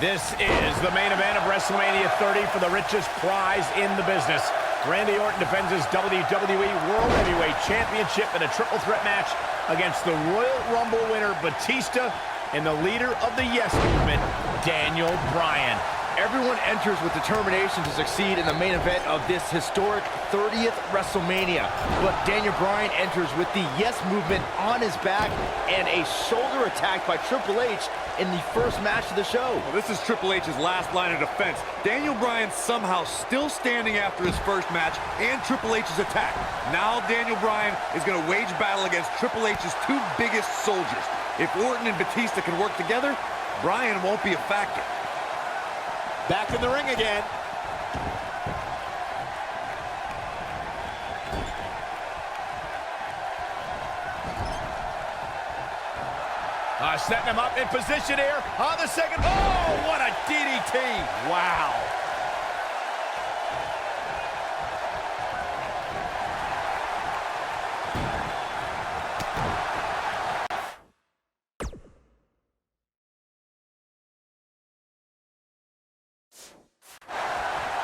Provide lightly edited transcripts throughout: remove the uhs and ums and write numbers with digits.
This is the main event of WrestleMania 30 for the richest prize in the business. Randy Orton defends his WWE World Heavyweight Championship in a triple threat match against the Royal Rumble winner Batista and the leader of the Yes Movement, Daniel Bryan. Everyone enters with determination to succeed in the main event of this historic 30th WrestleMania. But Daniel Bryan enters with the Yes Movement on his back and a shoulder attack by Triple H in the first match of the show. Well, this is Triple H's last line of defense. Daniel Bryan somehow still standing after his first match and Triple H's attack. Now Daniel Bryan is going to wage battle against Triple H's two biggest soldiers. If Orton and Batista can work together, Bryan won't be a factor. Back in the ring again. Setting him up in position here on the second. Oh, what a DDT. Wow.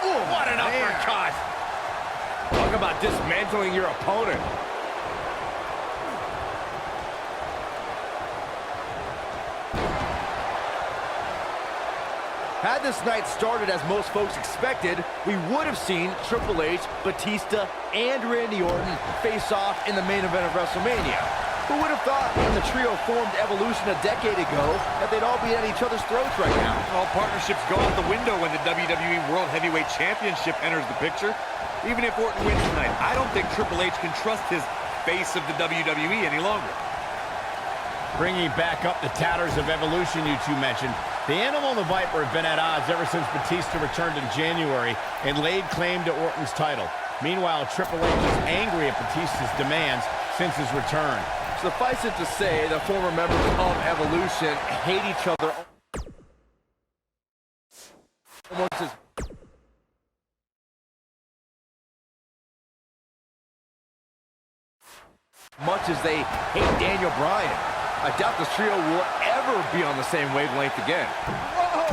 Ooh, what an uppercut. Talk about dismantling your opponent. Had this night started as most folks expected, we would have seen Triple H, Batista, and Randy Orton face off in the main event of WrestleMania. Who would have thought when the trio formed Evolution a decade ago that they'd all be at each other's throats right now? All partnerships go out the window when the WWE World Heavyweight Championship enters the picture. Even if Orton wins tonight, I don't think Triple H can trust his face of the WWE any longer. Bringing back up the tatters of Evolution you two mentioned, the Animal and the Viper have been at odds ever since Batista returned in January and laid claim to Orton's title. Meanwhile, Triple H is angry at Batista's demands since his return. Suffice it to say, the former members of Evolution hate each other almost as much as they hate Daniel Bryan. I doubt this trio will ever be on the same wavelength again. Whoa!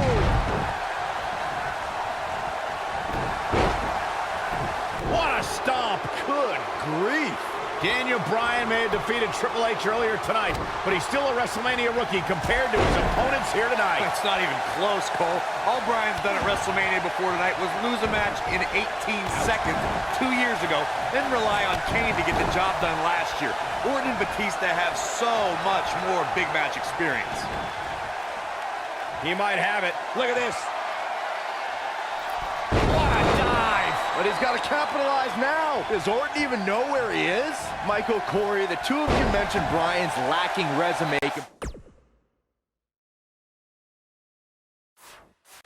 What a stomp! Good grief! Daniel Bryan may have defeated Triple H earlier tonight, but he's still a WrestleMania rookie compared to his opponents here tonight. It's not even close, Cole. All Bryan's done at WrestleMania before tonight was lose a match in 18 seconds 2 years ago, then rely on Kane to get the job done last year. Orton and Batista have so much more big match experience. He might have it. Look at this. What a dive! But he's got to capitalize now. Does Orton even know where he is? Michael, Corey, the two of you mentioned Bryan's lacking resume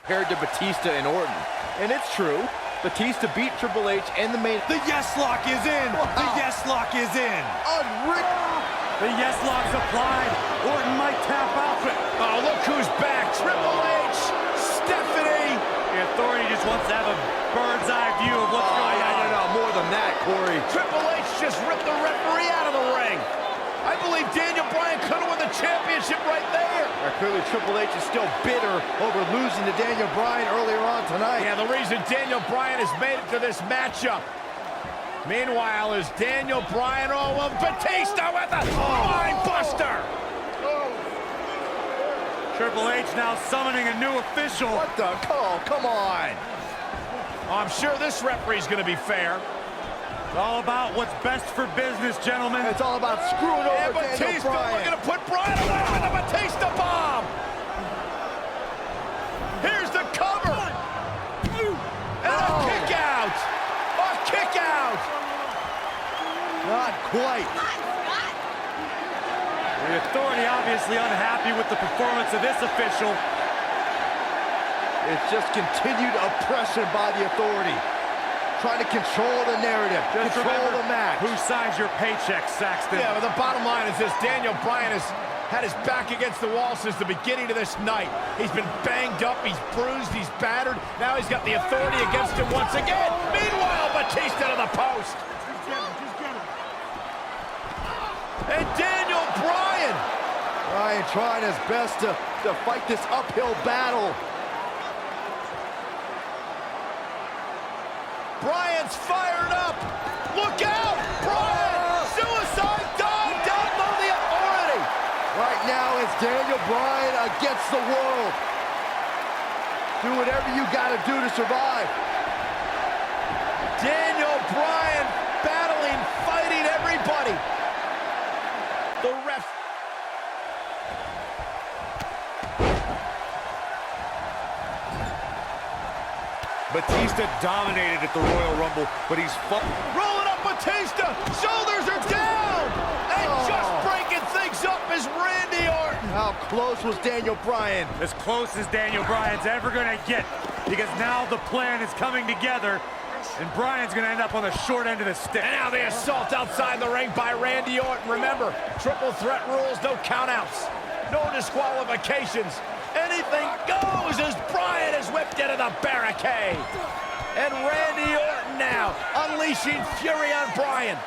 compared to Batista and Orton. And it's true. Batista beat Triple H and the main... The Yes Lock is in! Wow. The Yes Lock is in! Unreal! The Yes Lock's applied. Orton might tap out. Oh, look who's back. Triple H! Stephanie! The Authority just wants to have a bird's eye view of what's going on. No, more than that, Corey. Triple H just ripped the referee out of the ring. I believe Daniel Bryan could have won the championship right there. Clearly, Triple H is still bitter over losing to Daniel Bryan earlier on tonight. Yeah, the reason Daniel Bryan has made it to this matchup. Meanwhile, is Daniel Bryan, Batista with a mind buster. Triple H now summoning a new official. What the call? Come on. I'm sure this referee's going to be fair. It's all about what's best for business, gentlemen. It's all about screwing over And Daniel Batista Bryan. looking to put Bryan away with the Batista bomb. Here's the cover. And a kick out. A kick out. Not quite. The Authority obviously unhappy with the performance of this official. It's just continued oppression by the Authority. Trying to control the narrative, Just control remember the match. who signs your paycheck, Saxton? Yeah, but the bottom line is this. Daniel Bryan has had his back against the wall since the beginning of this night. He's been banged up, he's bruised, he's battered. Now he's got the Authority against him once again. Meanwhile, Batista to the post. And Daniel Bryan. Bryan trying his best to fight this uphill battle. Bryan's fired up. Look out! Bryan! Suicide dive down below the authority. Right now, it's Daniel Bryan against the world. Do whatever you gotta do to survive. Daniel Bryan battling, fighting everybody. The ref. Batista dominated at the Royal Rumble, but he's Rolling up Batista. Shoulders are down. And just breaking things up is Randy Orton. How close was Daniel Bryan? As close as Daniel Bryan's ever gonna get, because now the plan is coming together, and Bryan's gonna end up on the short end of the stick. And now the assault outside the ring by Randy Orton. Remember, triple threat rules, no countouts, no disqualifications. Anything goes as Bryan is whipped into the barricade. And Randy Orton now unleashing fury on Bryan.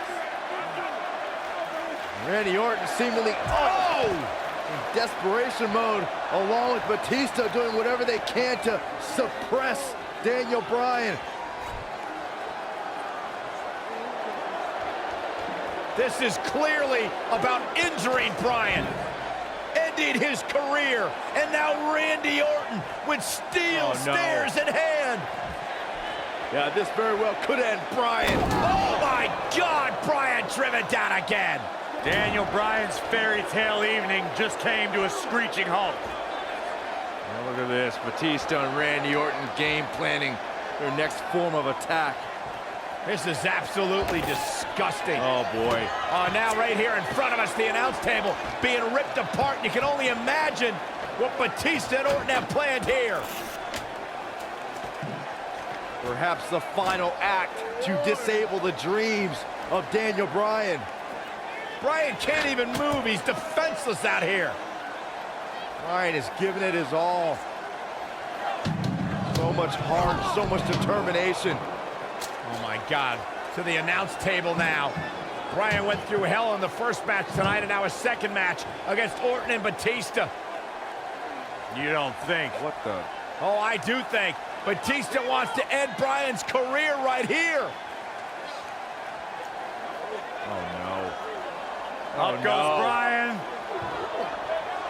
Randy Orton seemingly in desperation mode, along with Batista doing whatever they can to suppress Daniel Bryan. This is clearly about injuring Bryan, ending his career, and now Randy Orton with steel stairs in hand. Yeah, this very well could end Bryan. Oh my God, Bryan driven down again. Daniel Bryan's fairy tale evening just came to a screeching halt. Now look at this, Batista and Randy Orton game planning their next form of attack. This is absolutely disgusting. Oh boy. Now right here in front of us, the announce table being ripped apart. You can only imagine what Batista and Orton have planned here. Perhaps the final act to disable the dreams of Daniel Bryan. Bryan can't even move. He's defenseless out here. Bryan is giving it his all. So much heart, so much determination. Oh my God. To the announce table now. Bryan went through hell in the first match tonight, and now a second match against Orton and Batista. You don't think? What the? Oh, I do think. Batista wants to end Bryan's career right here. Oh no. Up goes Bryan.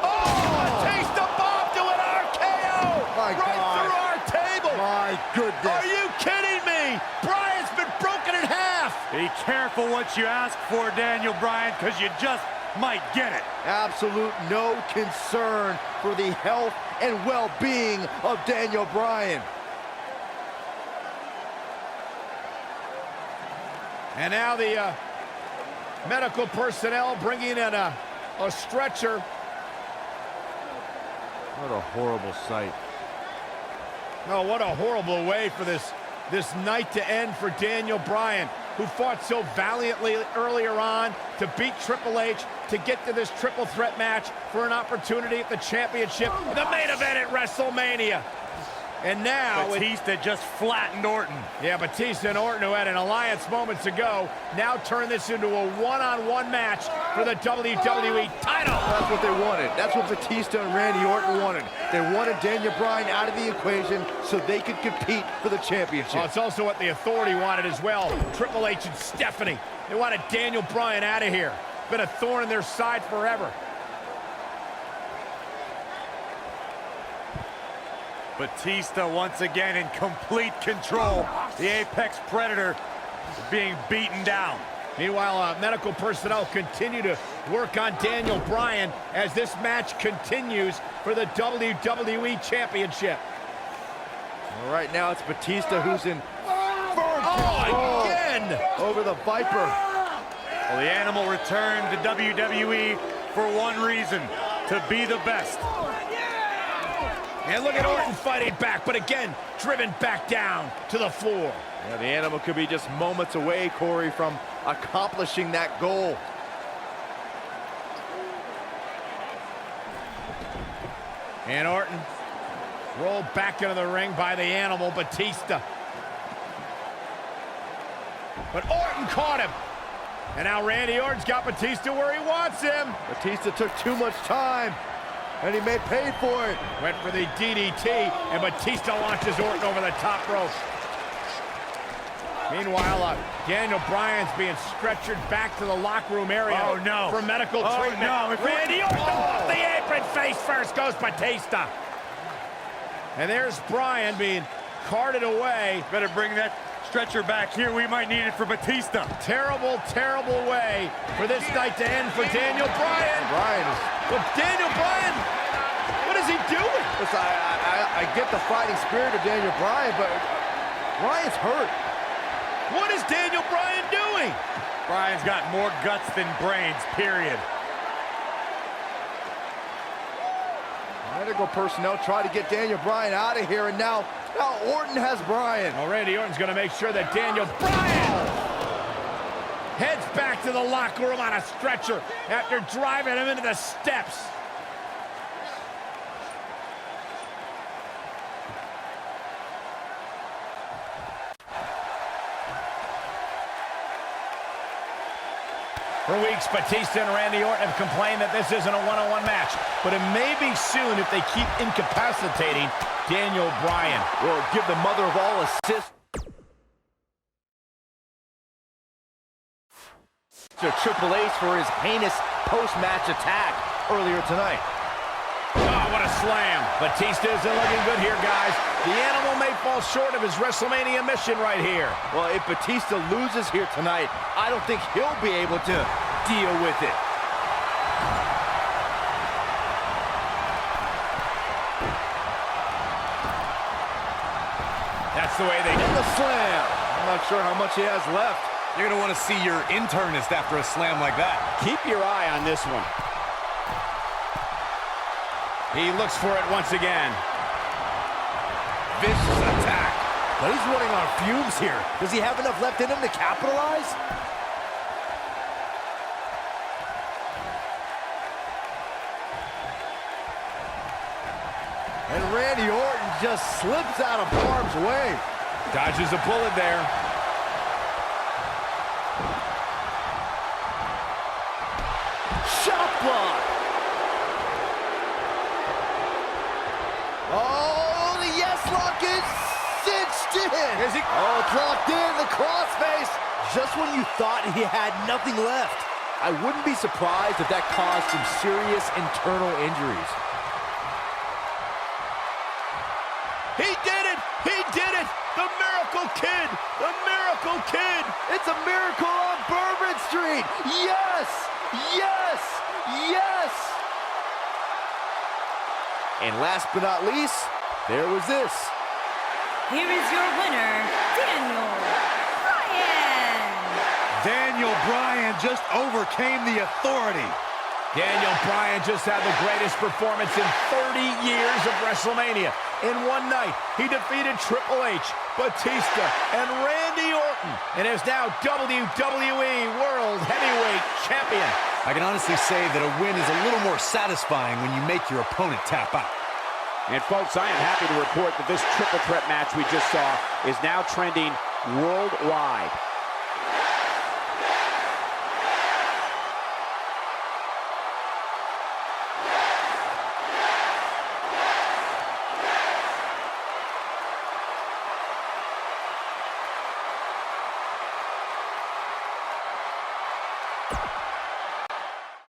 Oh, Batista bomb to an RKO! My right God. through our table! My goodness. Are you kidding me? Bryan's been broken in half! Be careful what you ask for, Daniel Bryan, because you just might get it. Absolute no concern for the health and well-being of Daniel Bryan. And now the medical personnel bringing in a stretcher. What a horrible sight. Oh, what a horrible way for this night to end for Daniel Bryan, who fought so valiantly earlier on to beat Triple H, to get to this triple threat match for an opportunity at the championship, the main event at WrestleMania. And now Batista just flattened Orton. Yeah, Batista and Orton, who had an alliance moments ago, now turn this into a one-on-one match for the WWE title. That's what they wanted. That's what Batista and Randy Orton wanted. They wanted Daniel Bryan out of the equation so they could compete for the championship. Well, it's also what the Authority wanted as well. Triple H and Stephanie. They wanted Daniel Bryan out of here. Been a thorn in their side forever. Batista once again in complete control. The Apex Predator is being beaten down. Meanwhile, medical personnel continue to work on Daniel Bryan as this match continues for the WWE Championship. Well, right now it's Batista who's in firm control again over the Viper. Well, the Animal returned to WWE for one reason, to be the best. And look at Orton fighting back, but again, driven back down to the floor. Yeah, the Animal could be just moments away, Corey, from accomplishing that goal. And Orton rolled back into the ring by the Animal, Batista. But Orton caught him. And now Randy Orton's got Batista where he wants him. Batista took too much time, and he may pay for it. Went for the DDT, and Batista launches Orton over the top rope. Meanwhile, Daniel Bryan's being stretchered back to the locker room area for medical treatment. Randy Orton off the apron, face first goes Batista. And there's Bryan being carted away. Better bring that stretcher back here. We might need it for Batista. Terrible, terrible way for this night to end for Daniel Bryan. But Daniel Bryan, what is he doing? Listen, I get the fighting spirit of Daniel Bryan, but Bryan's hurt. What is Daniel Bryan doing? Bryan's got more guts than brains, period. Medical personnel try to get Daniel Bryan out of here, and now Orton has Bryan. Well, Randy Orton's going to make sure that Daniel Bryan heads back to the locker room on a stretcher after driving him into the steps. For weeks, Batista and Randy Orton have complained that this isn't a one-on-one match, but it may be soon if they keep incapacitating Daniel Bryan. Well, give the mother of all assists to Triple H for his heinous post-match attack earlier tonight. Oh, what a slam. Batista isn't looking good here, guys. The animal may fall short of his WrestleMania mission right here. Well, if Batista loses here tonight, I don't think he'll be able to deal with it. That's the way they do the slam. I'm not sure how much he has left. You're going to want to see your internist after a slam like that. Keep your eye on this one. He looks for it once again. Vicious attack. But he's running on fumes here. Does he have enough left in him to capitalize? And Randy Orton just slips out of harm's way. Dodges a bullet there. Shot block. Oh, the yes lock is cinched in. Is he? Oh, it's locked in, the crossface. Just when you thought he had nothing left. I wouldn't be surprised if that caused some serious internal injuries. He did it! He did it! The Miracle Kid! The Miracle Kid! It's a miracle on Bourbon Street! Yes! Yes! Yes! And last but not least, there was this. Here is your winner, Daniel Bryan. Daniel Bryan just overcame the authority. Daniel Bryan just had the greatest performance in 30 years of WrestleMania. In one night, he defeated Triple H, Batista, and Randy Orton, and is now WWE World Heavyweight Champion. I can honestly say that a win is a little more satisfying when you make your opponent tap out. And folks, I am happy to report that this triple threat match we just saw is now trending worldwide.